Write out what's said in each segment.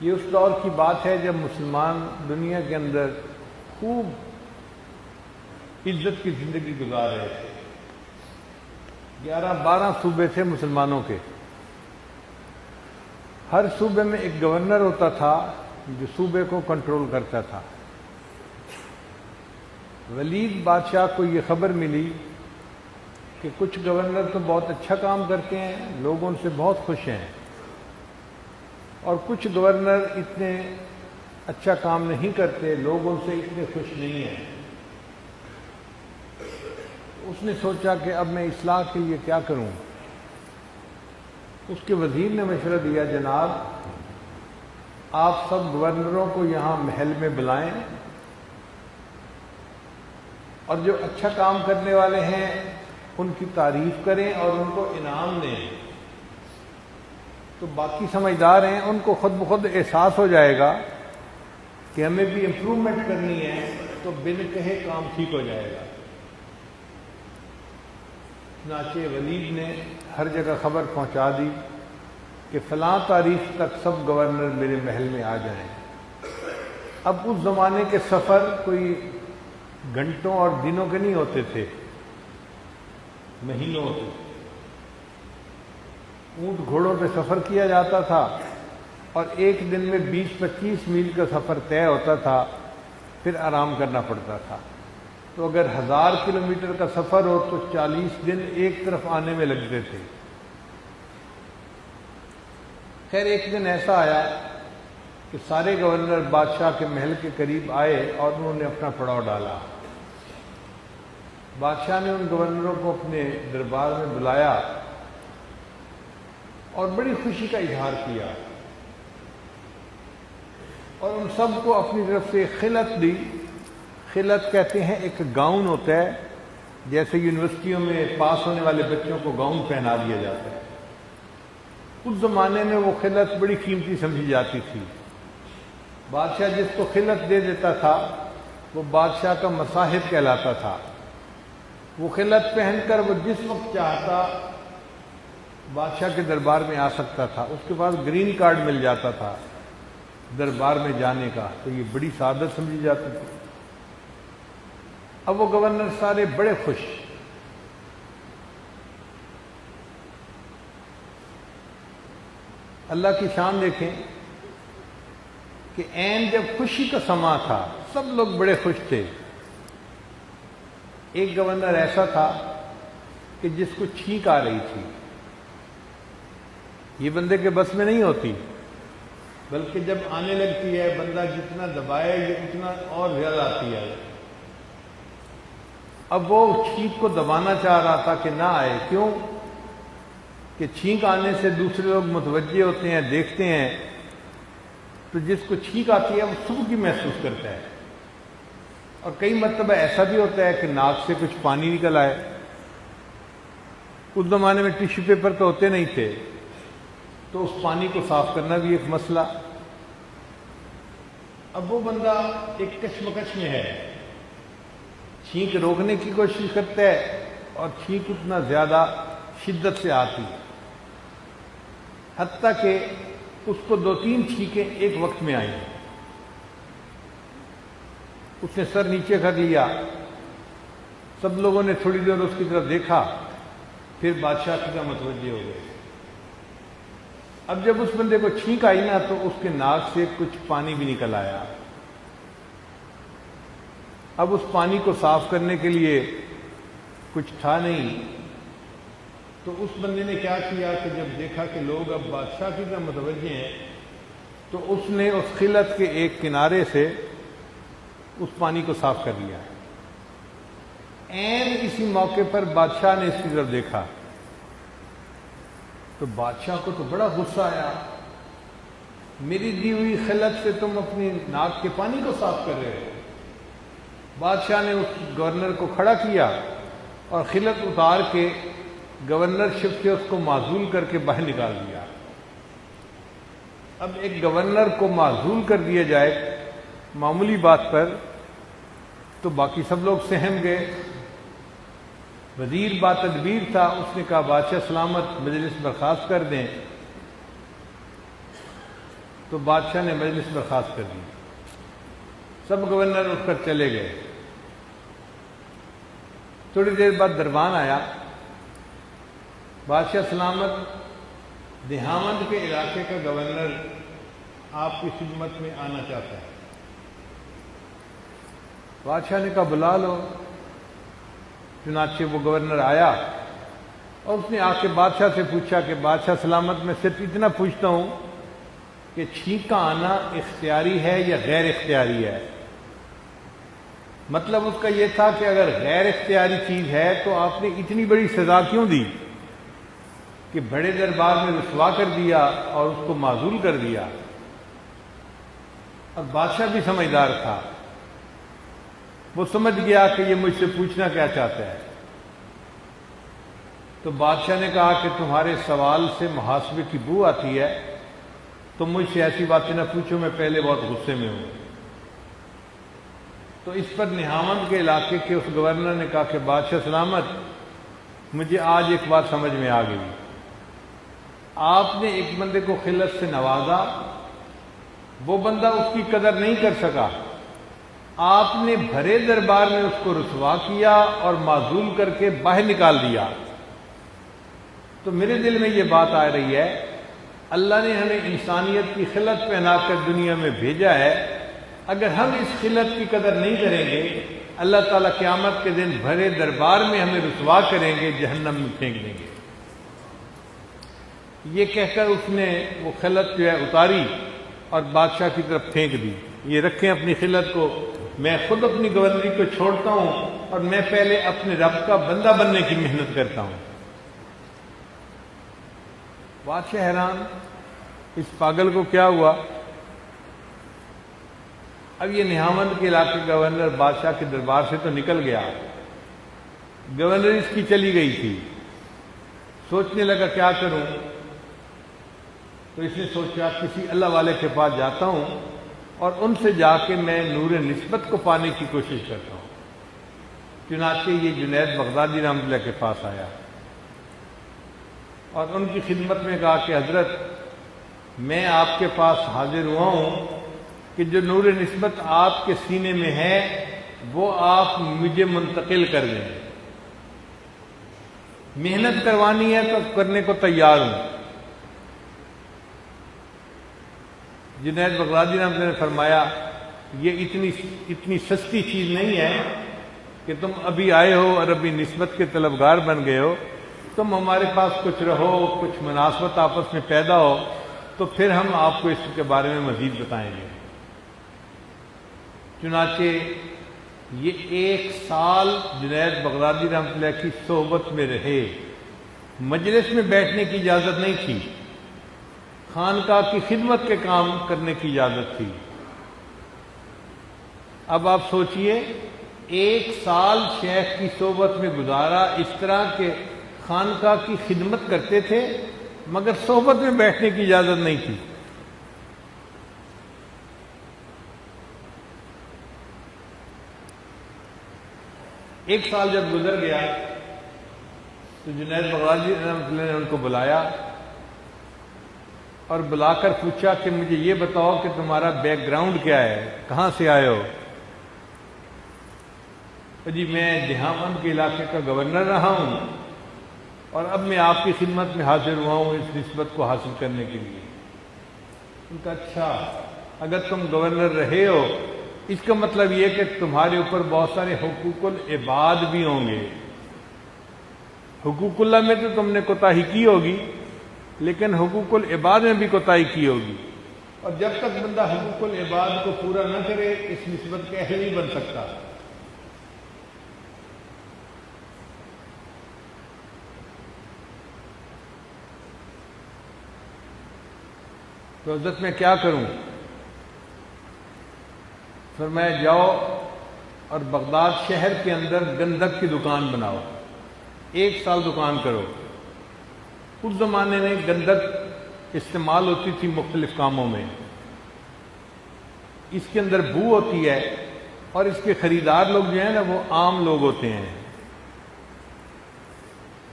یہ اس دور کی بات ہے جب مسلمان دنیا کے اندر خوب عزت کی زندگی گزار رہے تھے۔ 11-12 صوبے تھے مسلمانوں کے، ہر صوبے میں ایک گورنر ہوتا تھا جو صوبے کو کنٹرول کرتا تھا۔ ولید بادشاہ کو یہ خبر ملی کہ کچھ گورنر تو بہت اچھا کام کرتے ہیں، لوگ ان سے بہت خوش ہیں، اور کچھ گورنر اتنے اچھا کام نہیں کرتے، لوگ ان سے اتنے خوش نہیں ہیں۔ اس نے سوچا کہ اب میں اصلاح کے لیے کیا کروں۔ اس کے وزیر نے مشورہ دیا، جناب آپ سب گورنروں کو یہاں محل میں بلائیں اور جو اچھا کام کرنے والے ہیں ان کی تعریف کریں اور ان کو انعام دیں، تو باقی سمجھدار ہیں، ان کو خود بخود احساس ہو جائے گا کہ ہمیں بھی امپرومنٹ کرنی ہے، تو بن کہے کام ٹھیک ہو جائے گا۔ چنانچہ ولید نے ہر جگہ خبر پہنچا دی کہ فلاں تاریخ تک سب گورنر میرے محل میں آ جائیں۔ اب اس زمانے کے سفر کوئی گھنٹوں اور دنوں کے نہیں ہوتے تھے، مہینوں ہوتے تھے۔ اونٹ گھوڑوں پہ سفر کیا جاتا تھا اور ایک دن میں 20-25 میل کا سفر طے ہوتا تھا، پھر آرام کرنا پڑتا تھا۔ تو اگر 1000 کلومیٹر کا سفر ہو تو 40 دن ایک طرف آنے میں لگتے تھے۔ خیر ایک دن ایسا آیا کہ سارے گورنر بادشاہ کے محل کے قریب آئے اور انہوں نے اپنا پڑاؤ ڈالا۔ بادشاہ نے ان گورنروں کو اپنے دربار میں بلایا اور بڑی خوشی کا اظہار کیا، اور ان سب کو اپنی طرف سے خلعت دی۔ خلعت کہتے ہیں ایک گاؤن ہوتا ہے، جیسے یونیورسٹیوں میں پاس ہونے والے بچوں کو گاؤن پہنا دیا جاتا ہے۔ اس زمانے میں وہ خلعت بڑی قیمتی سمجھی جاتی تھی۔ بادشاہ جس کو خلعت دے دیتا تھا وہ بادشاہ کا مصاحب کہلاتا تھا۔ وہ خلعت پہن کر وہ جس وقت چاہتا بادشاہ کے دربار میں آ سکتا تھا، اس کے پاس گرین کارڈ مل جاتا تھا دربار میں جانے کا، تو یہ بڑی سعادت سمجھی جاتی تھی۔ اب وہ گورنر سارے بڑے خوش۔ اللہ کی شان دیکھیں کہ عین جب خوشی کا سماں تھا سب لوگ بڑے خوش تھے۔ ایک گورنر ایسا تھا کہ جس کو چھینک آ رہی تھی، یہ بندے کے بس میں نہیں ہوتی، بلکہ جب آنے لگتی ہے بندہ جتنا دبائے یہ اتنا اور زیادہ آتی ہے۔ اب وہ چھینک کو دبانا چاہ رہا تھا کہ نہ آئے، کیوں کہ چھینک آنے سے دوسرے لوگ متوجہ ہوتے ہیں، دیکھتے ہیں، تو جس کو چھینک آتی ہے وہ سوکھی محسوس کرتا ہے، اور کئی مرتبہ ایسا بھی ہوتا ہے کہ ناک سے کچھ پانی نکل آئے۔ اس زمانے میں ٹیشو پیپر تو ہوتے نہیں تھے، تو اس پانی کو صاف کرنا بھی ایک مسئلہ۔ اب وہ بندہ ایک کشمکش میں ہے، چھینک روکنے کی کوشش کرتا ہے اور چھینک اتنا زیادہ شدت سے آتی ہے، حتیٰ کہ اس کو 2-3 چھینکیں ایک وقت میں آئیں۔ اس نے سر نیچے کر لیا، سب لوگوں نے تھوڑی دیر اس کی طرف دیکھا، پھر بادشاہ کی طرف متوجہ ہو گئے۔ اب جب اس بندے کو چھینک آئی نا تو اس کے ناک سے کچھ پانی بھی نکل آیا۔ اب اس پانی کو صاف کرنے کے لیے کچھ تھا نہیں، تو اس بندے نے کیا کیا کہ جب دیکھا کہ لوگ اب بادشاہ کی طرف متوجہ ہیں، تو اس نے اس خلعت کے ایک کنارے سے اس پانی کو صاف کر لیا۔ عین اسی موقع پر بادشاہ نے اس کی طرف دیکھا، تو بادشاہ کو تو بڑا غصہ آیا، میری دی ہوئی خلعت سے تم اپنی ناک کے پانی کو صاف کر رہے ہو۔ بادشاہ نے اس گورنر کو کھڑا کیا اور خلعت اتار کے گورنر شپ سے اس کو معزول کر کے باہر نکال دیا۔ اب ایک گورنر کو معزول کر دیا جائے معمولی بات پر تو باقی سب لوگ سہم گئے۔ وزیر با تدبیر تھا، اس نے کہا بادشاہ سلامت، مجلس برخاست کر دیں۔ تو بادشاہ نے مجلس برخاست کر دی، سب گورنر اٹھ کر چلے گئے۔ تھوڑی دیر بعد دربان آیا، بادشاہ سلامت، دہامند کے علاقے کا گورنر آپ کی خدمت میں آنا چاہتا ہے۔ بادشاہ نے کہا بلا لو۔ چنانچہ وہ گورنر آیا اور اس نے آ کے بادشاہ سے پوچھا کہ بادشاہ سلامت، میں صرف اتنا پوچھتا ہوں کہ چھینکا آنا اختیاری ہے یا غیر اختیاری ہے؟ مطلب اس کا یہ تھا کہ اگر غیر اختیاری چیز ہے تو آپ نے اتنی بڑی سزا کیوں دی کہ بڑے دربار میں رسوا کر دیا اور اس کو معزول کر دیا؟ اور بادشاہ بھی سمجھدار تھا، وہ سمجھ گیا کہ یہ مجھ سے پوچھنا کیا چاہتا ہے۔ تو بادشاہ نے کہا کہ تمہارے سوال سے محاسبے کی بو آتی ہے، تم مجھ سے ایسی باتیں نہ پوچھو، میں پہلے بہت غصے میں ہوں۔ تو اس پر نہامند کے علاقے کے اس گورنر نے کہا کہ بادشاہ سلامت، مجھے آج ایک بات سمجھ میں آ گئی۔ آپ نے ایک بندے کو خلت سے نوازا، وہ بندہ اس کی قدر نہیں کر سکا، آپ نے بھرے دربار میں اس کو رسوا کیا اور معزول کر کے باہر نکال دیا۔ تو میرے دل میں یہ بات آ رہی ہے، اللہ نے ہمیں انسانیت کی خلت پہنا کر دنیا میں بھیجا ہے، اگر ہم اس خلت کی قدر نہیں کریں گے، اللہ تعالیٰ قیامت کے دن بھرے دربار میں ہمیں رسوا کریں گے، جہنم میں پھینک دیں گے۔ یہ کہہ کر اس نے وہ خلت جو ہے اتاری اور بادشاہ کی طرف پھینک دی، یہ رکھیں اپنی خلت کو، میں خود اپنی گورنری کو چھوڑتا ہوں اور میں پہلے اپنے رب کا بندہ بننے کی محنت کرتا ہوں۔ بادشاہ حیران، اس پاگل کو کیا ہوا؟ اب یہ نہامند کے علاقے کا گورنر بادشاہ کے دربار سے تو نکل گیا، گورنر اس کی چلی گئی تھی، سوچنے لگا کیا کروں؟ تو اس نے سوچا کسی اللہ والے کے پاس جاتا ہوں اور ان سے جا کے میں نور نسبت کو پانے کی کوشش کرتا ہوں۔ چنانچہ یہ جنید بغدادی رحمۃ اللہ کے پاس آیا اور ان کی خدمت میں کہا کہ حضرت، میں آپ کے پاس حاضر ہوا ہوں کہ جو نور نسبت آپ کے سینے میں ہے وہ آپ مجھے منتقل کر دیں، محنت کروانی ہے تو کرنے کو تیار ہوں۔ جنید بغدادی رحمۃ اللہ نے فرمایا یہ اتنی سستی چیز نہیں ہے کہ تم ابھی آئے ہو اور ابھی نسبت کے طلبگار بن گئے ہو، تم ہمارے پاس کچھ رہو، کچھ مناسبت آپس میں پیدا ہو تو پھر ہم آپ کو اس کے بارے میں مزید بتائیں گے۔ چنانچہ یہ 1 سال جنید بغدادی رحمۃ اللہ کی صحبت میں رہے، مجلس میں بیٹھنے کی اجازت نہیں تھی، خانقاہ کی خدمت کے کام کرنے کی اجازت تھی۔ اب آپ سوچئے 1 سال شیخ کی صحبت میں گزارا، اس طرح کے خانقاہ کی خدمت کرتے تھے مگر صحبت میں بیٹھنے کی اجازت نہیں تھی۔ ایک سال جب گزر گیا تو جنید بغدادی رحمۃ اللہ نے ان کو بلایا اور بلا کر پوچھا کہ مجھے یہ بتاؤ کہ تمہارا بیک گراؤنڈ کیا ہے، کہاں سے آئے ہو؟ جی میں دہامند کے علاقے کا گورنر رہا ہوں اور اب میں آپ کی خدمت میں حاضر ہوا ہوں اس نسبت کو حاصل کرنے کے لیے۔ ان کا اچھا، اگر تم گورنر رہے ہو اس کا مطلب یہ کہ تمہارے اوپر بہت سارے حقوق العباد بھی ہوں گے۔ حقوق اللہ میں تو تم نے کوتاہی کی ہوگی لیکن حقوق العباد میں بھی کوتاہی کی ہوگی، اور جب تک بندہ حقوق العباد کو پورا نہ کرے اس نسبت کا اہل نہیں بن سکتا۔ تو حضرت میں کیا کروں؟ فرمایا جاؤ اور بغداد شہر کے اندر گندک کی دکان بناؤ، 1 سال دکان کرو۔ اس زمانے میں گندک استعمال ہوتی تھی مختلف کاموں میں، اس کے اندر بو ہوتی ہے اور اس کے خریدار لوگ جو ہیں نا وہ عام لوگ ہوتے ہیں،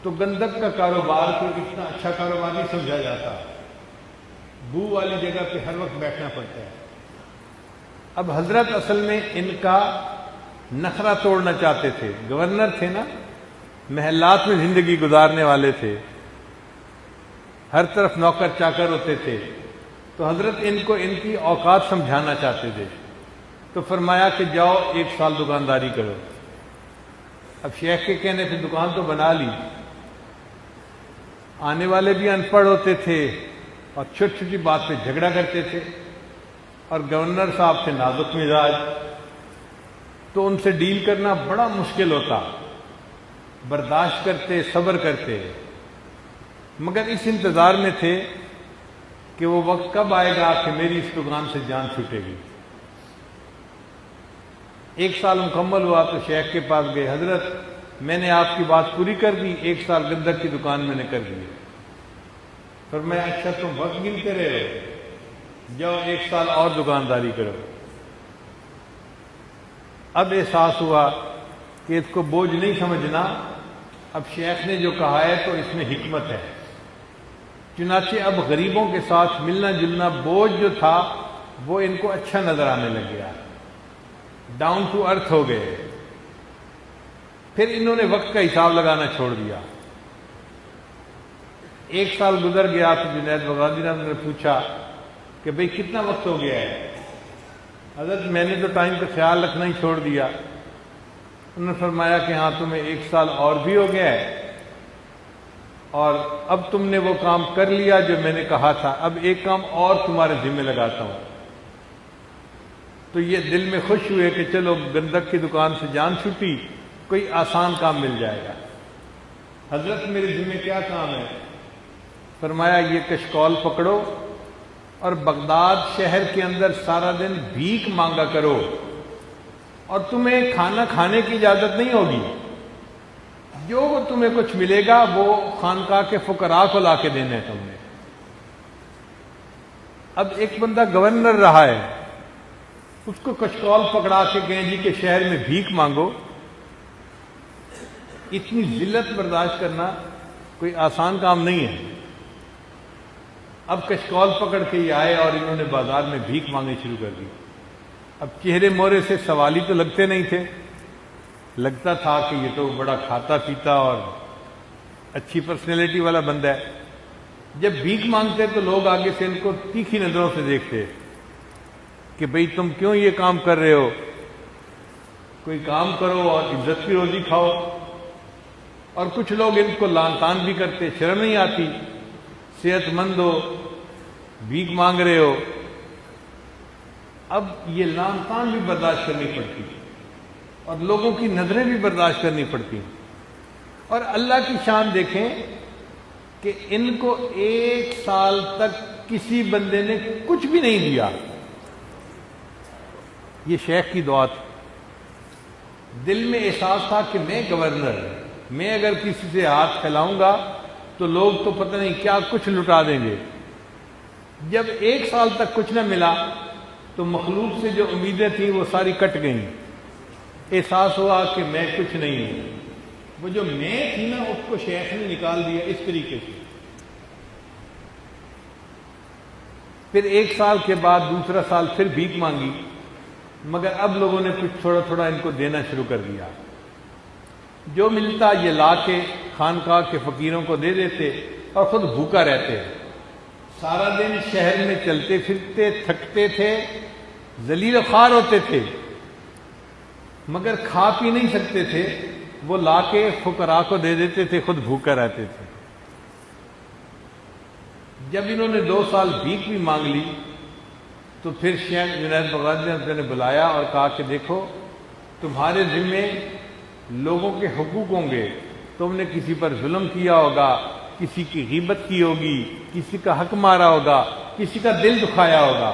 تو گندک کا کاروبار کو اتنا اچھا کاروبار نہیں سمجھا جاتا۔ بو والی جگہ پہ ہر وقت بیٹھنا پڑتا ہے۔ اب حضرت اصل میں ان کا نخرہ توڑنا چاہتے تھے، گورنر تھے نا، محلات میں زندگی گزارنے والے تھے، ہر طرف نوکر چاکر ہوتے تھے، تو حضرت ان کو ان کی اوقات سمجھانا چاہتے تھے، تو فرمایا کہ جاؤ 1 سال دکانداری کرو۔ اب شیخ کے کہنے سے دکان تو بنا لی، آنے والے بھی ان پڑھ ہوتے تھے اور چھوٹی چھوٹی بات پہ جھگڑا کرتے تھے، اور گورنر صاحب سے نازک مزاج، تو ان سے ڈیل کرنا بڑا مشکل ہوتا، برداشت کرتے، صبر کرتے، مگر اس انتظار میں تھے کہ وہ وقت کب آئے گا کہ میری اس دکان سے جان چھوٹے گی۔ 1 سال مکمل ہوا تو شیخ کے پاس گئے، حضرت میں نے آپ کی بات پوری کر دی، 1 سال گندک کی دکان میں نے کر دی۔ فرمایا اچھا تم وقت گنتے رہے ہو، جاؤ 1 سال اور دکانداری کرو۔ اب احساس ہوا کہ اس کو بوجھ نہیں سمجھنا، اب شیخ نے جو کہا ہے تو اس میں حکمت ہے، چنانچہ اب غریبوں کے ساتھ ملنا جلنا بوجھ جو تھا وہ ان کو اچھا نظر آنے لگ گیا، ڈاؤن ٹو ارتھ ہو گئے۔ پھر انہوں نے وقت کا حساب لگانا چھوڑ دیا۔ 1 سال گزر گیا تو جنید بغدادی رحمۃ نے پوچھا کہ بھئی کتنا وقت ہو گیا ہے؟ حضرت میں نے تو ٹائم کا خیال رکھنا ہی چھوڑ دیا۔ انہوں نے فرمایا کہ ہاں تمہیں 1 سال اور بھی ہو گیا ہے، اور اب تم نے وہ کام کر لیا جو میں نے کہا تھا، اب ایک کام اور تمہارے ذمہ لگاتا ہوں۔ تو یہ دل میں خوش ہوئے کہ چلو گندک کی دکان سے جان چھوٹی، کوئی آسان کام مل جائے گا۔ حضرت میرے ذمہ کیا کام ہے؟ فرمایا یہ کشکول پکڑو اور بغداد شہر کے اندر سارا دن بھیک مانگا کرو، اور تمہیں کھانا کھانے کی اجازت نہیں ہوگی، جو تمہیں کچھ ملے گا وہ خانقاہ کے فقراء کو لا کے دینا ہے تم نے۔ اب ایک بندہ گورنر رہا ہے، اس کو کشکول پکڑا کے گئے جی کہ شہر میں بھیک مانگو، اتنی ذلت برداشت کرنا کوئی آسان کام نہیں ہے۔ اب کشکول پکڑ کے یہ آئے اور انہوں نے بازار میں بھیک مانگنی شروع کر دی۔ اب چہرے مورے سے سوالی تو لگتے نہیں تھے، لگتا تھا کہ یہ تو بڑا کھاتا پیتا اور اچھی پرسنالٹی والا بندہ ہے۔ جب بھیک مانگتے تو لوگ آگے سے ان کو تیکھی نظروں سے دیکھتے کہ بھئی تم کیوں یہ کام کر رہے ہو، کوئی کام کرو اور عزت کی روزی کھاؤ۔ اور کچھ لوگ ان کو لان تان بھی کرتے، شرم نہیں آتی، صحت مند ہو، بھیک مانگ رہے ہو۔ اب یہ لان تان بھی برداشت کرنی پڑتی اور لوگوں کی نظریں بھی برداشت کرنی پڑتی، اور اللہ کی شان دیکھیں کہ ان کو 1 سال تک کسی بندے نے کچھ بھی نہیں دیا۔ یہ شیخ کی دعا تھی، دل میں احساس تھا کہ میں گورنر، میں اگر کسی سے ہاتھ پھیلاؤں گا تو لوگ تو پتہ نہیں کیا کچھ لٹا دیں گے۔ جب 1 سال تک کچھ نہ ملا تو مخلوق سے جو امیدیں تھیں وہ ساری کٹ گئیں، احساس ہوا کہ میں کچھ نہیں ہوں۔ وہ جو میں تھی نا اس کو شیخ نے نکال دیا اس طریقے سے۔ پھر 1 سال کے بعد دوسرا سال پھر بھیک مانگی، مگر اب لوگوں نے کچھ تھوڑا تھوڑا ان کو دینا شروع کر دیا۔ جو ملتا یہ لا کے خانقاہ کے فقیروں کو دے دیتے اور خود بھوکا رہتے۔ سارا دن شہر میں چلتے پھرتے، تھکتے تھے، ذلیل و خوار ہوتے تھے، مگر کھا پی نہیں سکتے تھے، وہ لا کے فقراء کو دے دیتے تھے، خود بھوکا رہتے تھے۔ جب انہوں نے 2 سال بھیک بھی مانگ لی تو پھر شیخ جنید بغدادی نے بلایا اور کہا کہ دیکھو تمہارے ذمے لوگوں کے حقوق ہوں گے، تم نے کسی پر ظلم کیا ہوگا، کسی کی غیبت کی ہوگی، کسی کا حق مارا ہوگا، کسی کا دل دکھایا ہوگا،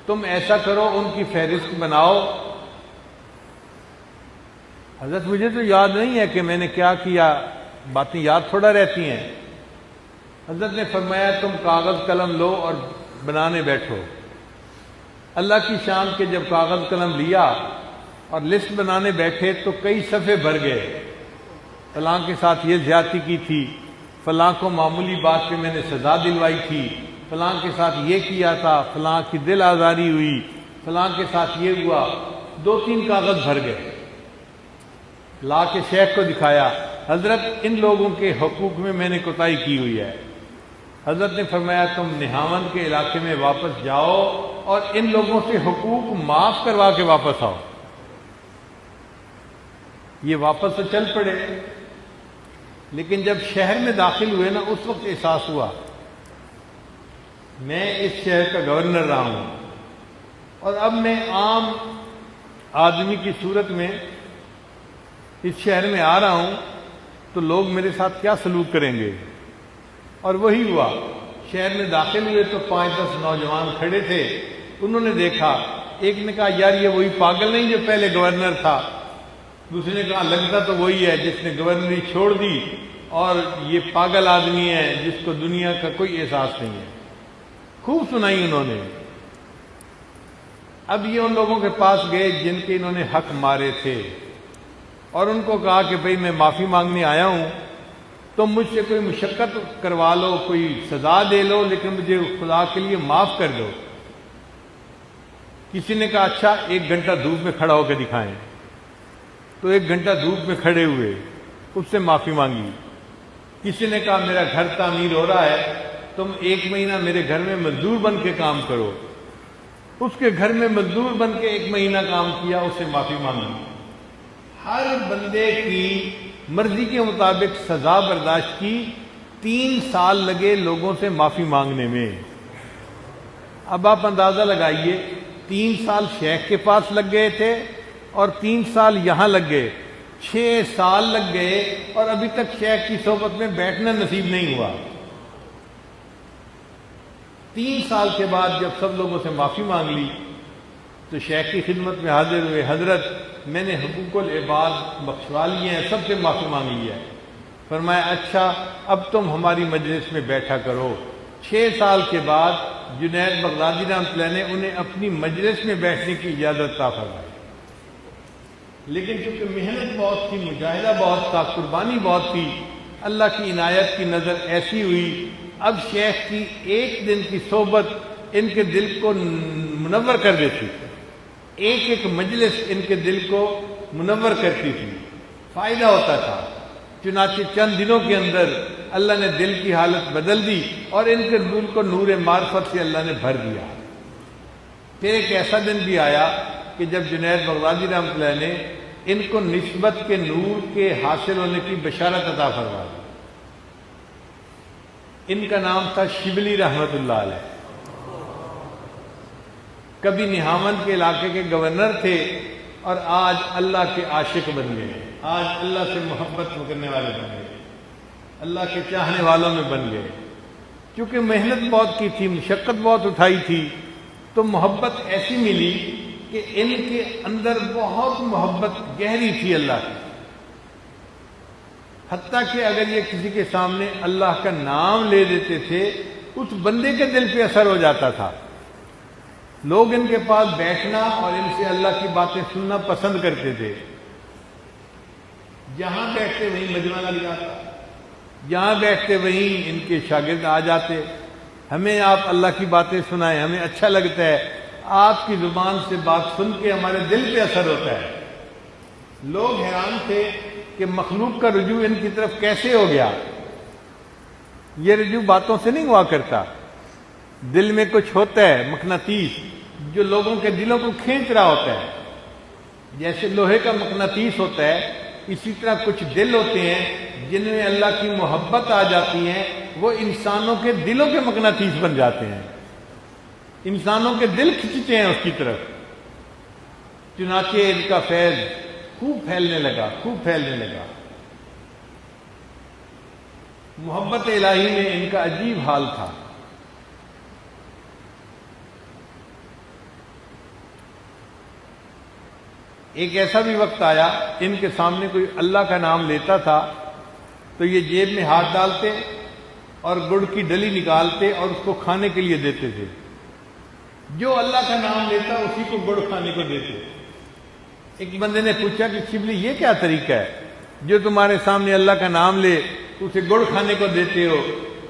تم ایسا کرو ان کی فہرست بناؤ۔ حضرت مجھے تو یاد نہیں ہے کہ میں نے کیا کیا، باتیں یاد تھوڑا رہتی ہیں۔ حضرت نے فرمایا تم کاغذ قلم لو اور بنانے بیٹھو۔ اللہ کی شان کے جب کاغذ قلم لیا اور لسٹ بنانے بیٹھے تو کئی صفحے بھر گئے، فلاں کے ساتھ یہ زیادتی کی تھی، فلاں کو معمولی بات پہ میں نے سزا دلوائی تھی، فلاں کے ساتھ یہ کیا تھا، فلاں کی دل آزاری ہوئی، فلاں کے ساتھ یہ ہوا، 2-3 کاغذ بھر گئے، لا کے شیخ کو دکھایا، حضرت ان لوگوں کے حقوق میں نے کوتاہی کی ہوئی ہے۔ حضرت نے فرمایا تم نہاون کے علاقے میں واپس جاؤ اور ان لوگوں سے حقوق معاف کروا کے واپس آؤ۔ یہ واپس تو چل پڑے، لیکن جب شہر میں داخل ہوئے نا، اس وقت احساس ہوا میں اس شہر کا گورنر رہا ہوں، اور اب میں عام آدمی کی صورت میں اس شہر میں آ رہا ہوں تو لوگ میرے ساتھ کیا سلوک کریں گے۔ اور وہی ہوا، شہر میں داخل ہوئے تو 5-10 نوجوان کھڑے تھے، انہوں نے دیکھا، ایک نے کہا یار یہ وہی پاگل نہیں جو پہلے گورنر تھا، دوسرے نے کہا لگتا تو وہی ہے جس نے گورنری چھوڑ دی، اور یہ پاگل آدمی ہے جس کو دنیا کا کوئی احساس نہیں ہے۔ خوب سنائی انہوں نے۔ اب یہ ان لوگوں کے پاس گئے جن کے انہوں نے حق مارے تھے، اور ان کو کہا کہ بھئی میں معافی مانگنے آیا ہوں، تم مجھ سے کوئی مشقت کروا لو، کوئی سزا دے لو، لیکن مجھے خدا کے لیے معاف کر دو۔ کسی نے کہا اچھا 1 گھنٹہ دھوپ میں کھڑا ہو کے دکھائیں، تو 1 گھنٹہ دھوپ میں کھڑے ہوئے، اس سے معافی مانگی۔ کسی نے کہا میرا گھر تعمیر ہو رہا ہے، تم 1 مہینہ میرے گھر میں مزدور بن کے کام کرو۔ اس کے گھر میں مزدور بن کے 1 مہینہ کام کیا، اس سے معافی مانگی۔ ہر بندے کی مرضی کے مطابق سزا برداشت کی۔ 3 سال لگے لوگوں سے معافی مانگنے میں۔ اب آپ اندازہ لگائیے، 3 سال شیخ کے پاس لگ گئے تھے اور 3 سال یہاں لگ گئے، 6 سال لگ گئے، اور ابھی تک شیخ کی صحبت میں بیٹھنا نصیب نہیں ہوا۔ 3 سال کے بعد جب سب لوگوں سے معافی مانگ لی تو شیخ کی خدمت میں حاضر ہوئے، حضرت میں نے حقوق العباد بخشوا لیے ہیں، سب سے معافی مانگ لی ہے۔ فرمایا اچھا اب تم ہماری مجلس میں بیٹھا کرو۔ 6 سال کے بعد جنید بغدادی رحمۃ اللہ نے انہیں اپنی مجلس میں بیٹھنے کی اجازت عطا فرمائی، لیکن چونکہ محنت بہت تھی، مجاہدہ بہت تھا، قربانی بہت تھی، اللہ کی عنایت کی نظر ایسی ہوئی، اب شیخ کی 1 دن کی صحبت ان کے دل کو منور کر دیتی، ایک مجلس ان کے دل کو منور کرتی تھی، فائدہ ہوتا تھا۔ چنانچہ چند دنوں کے اندر اللہ نے دل کی حالت بدل دی اور ان کے دل کو نور معرفت سے اللہ نے بھر دیا۔ پھر ایک ایسا دن بھی آیا کہ جب جنید بغدادی رحمۃ اللہ نے ان کو نسبت کے نور کے حاصل ہونے کی بشارت عطا فرما دی۔ ان کا نام تھا شبلی رحمۃ اللہ علیہ۔ کبھی نہاون کے علاقے کے گورنر تھے اور آج اللہ کے عاشق بن گئے، آج اللہ سے محبت کرنے والے بن گئے، اللہ کے چاہنے والوں میں بن گئے۔ کیونکہ محنت بہت کی تھی، مشقت بہت اٹھائی تھی، تو محبت ایسی ملی کہ ان کے اندر بہت محبت گہری تھی اللہ کی، حتیٰ کہ اگر یہ کسی کے سامنے اللہ کا نام لے دیتے تھے اس بندے کے دل پہ اثر ہو جاتا تھا۔ لوگ ان کے پاس بیٹھنا اور ان سے اللہ کی باتیں سننا پسند کرتے تھے۔ جہاں بیٹھتے وہیں مجمع لگ جاتا، جہاں بیٹھتے وہیں ان کے شاگرد آ جاتے، ہمیں آپ اللہ کی باتیں سنائیں، ہمیں اچھا لگتا ہے، آپ کی زبان سے بات سن کے ہمارے دل پہ اثر ہوتا ہے۔ لوگ حیران تھے کہ مخلوق کا رجوع ان کی طرف کیسے ہو گیا، یہ رجوع باتوں سے نہیں ہوا کرتا، دل میں کچھ ہوتا ہے مقناطیس جو لوگوں کے دلوں کو کھینچ رہا ہوتا ہے۔ جیسے لوہے کا مقناطیس ہوتا ہے، اسی طرح کچھ دل ہوتے ہیں جن میں اللہ کی محبت آ جاتی ہے، وہ انسانوں کے دلوں کے مقناطیس بن جاتے ہیں، انسانوں کے دل کھینچتے ہیں اس کی طرف۔ چنانچہ ان کا فیض خوب پھیلنے لگا، خوب پھیلنے لگا۔ محبت الہی میں ان کا عجیب حال تھا۔ ایک ایسا بھی وقت آیا ان کے سامنے کوئی اللہ کا نام لیتا تھا تو یہ جیب میں ہاتھ ڈالتے اور گڑ کی ڈلی نکالتے اور اس کو کھانے کے لیے دیتے تھے۔ جو اللہ کا نام لیتا اسی کو گڑ کھانے کو دیتے۔ ایک بندے نے پوچھا کہ شبلی یہ کیا طریقہ ہے جو تمہارے سامنے اللہ کا نام لے اسے گڑ کھانے کو دیتے ہو؟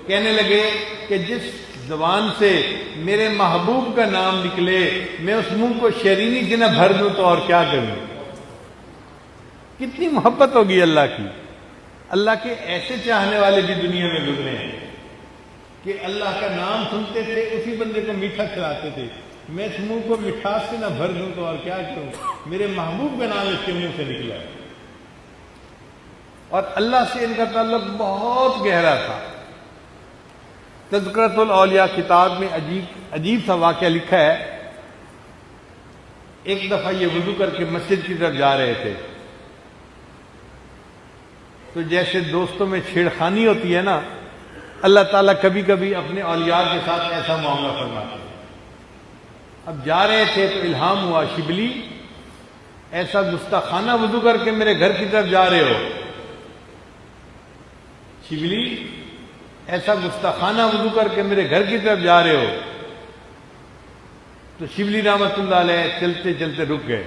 کہنے لگے کہ جس زبان سے میرے محبوب کا نام نکلے، میں اس منہ کو شیرینی سے نہ بھر دوں تو اور کیا کروں۔ کتنی محبت ہوگی اللہ کی۔ اللہ کے ایسے چاہنے والے بھی دنیا میں گزرے ہیں کہ اللہ کا نام سنتے تھے، اسی بندے کو میٹھا کھلاتے تھے۔ میں اس منہ کو مٹھاس سے نہ بھر دوں تو اور کیا کروں، میرے محبوب کا نام اس کے منہ سے نکلا ہے۔ اور اللہ سے ان کا تعلق بہت گہرا تھا۔ تذکرۃ الاولیاء کتاب میں عجیب سا واقعہ لکھا ہے۔ ایک دفعہ یہ وضو کر کے مسجد کی طرف جا رہے تھے، تو جیسے دوستوں میں چھیڑخانی ہوتی ہے نا، اللہ تعالیٰ کبھی کبھی اپنے اولیاء کے ساتھ ایسا معاملہ فرماتے ہیں۔ اب جا رہے تھے تو الہام ہوا، شبلی ایسا گستاخانہ وضو کر کے میرے گھر کی طرف جا رہے ہو، شبلی ایسا گستاخانہ وضو کر کے میرے گھر کی طرف جا رہے ہو۔ تو شبلی رحمت اللہ علیہ چلتے چلتے رک گئے،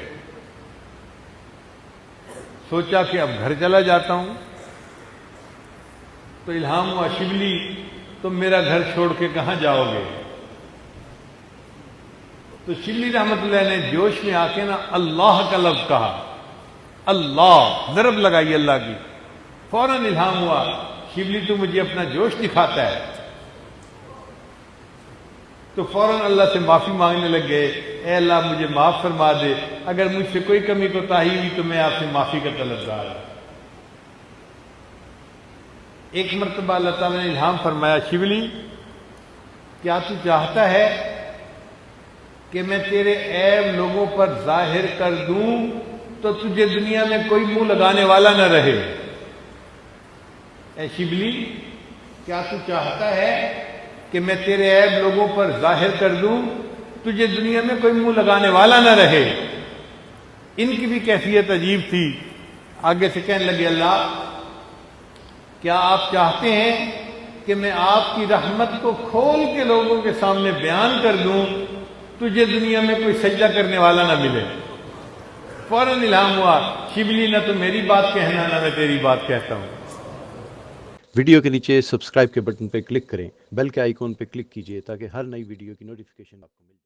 سوچا کہ اب گھر چلا جاتا ہوں۔ تو الہام ہوا، شبلی تم میرا گھر چھوڑ کے کہاں جاؤ گے؟ تو شبلی رحمت اللہ نے جوش میں آ کے نا اللہ کا لفظ کہا، اللہ، ضرب لگائی اللہ کی۔ فوراً الہام ہوا، شبلی تو مجھے اپنا جوش دکھاتا ہے۔ تو فوراً اللہ سے معافی مانگنے لگ گئے، اے اللہ مجھے معاف فرما دے، اگر مجھ سے کوئی کمی کوتاہی ہوئی تو میں آپ سے معافی کا طلبگار ہوں۔ ایک مرتبہ اللہ تعالیٰ نے الہام فرمایا، شبلی کیا تو چاہتا ہے کہ میں تیرے عیب لوگوں پر ظاہر کر دوں تو تجھے دنیا میں کوئی منہ لگانے والا نہ رہے؟ اے شبلی کیا تو چاہتا ہے کہ میں تیرے عیب لوگوں پر ظاہر کر دوں، تجھے دنیا میں کوئی منہ لگانے والا نہ رہے؟ ان کی بھی کیفیت عجیب تھی۔ آگے سے کہنے لگے، اللہ کیا آپ چاہتے ہیں کہ میں آپ کی رحمت کو کھول کے لوگوں کے سامنے بیان کر دوں، تجھے دنیا میں کوئی سجدہ کرنے والا نہ ملے؟ فوراً الہام ہوا، شبلی نہ تو میری بات کہنا نہ میں تیری بات کہتا ہوں۔ ویڈیو کے نیچے سبسکرائب کے بٹن پہ کلک کریں، بیل کے آئیکن پہ کلک کیجئے تاکہ ہر نئی ویڈیو کی نوٹیفیکیشن آپ کو ملے۔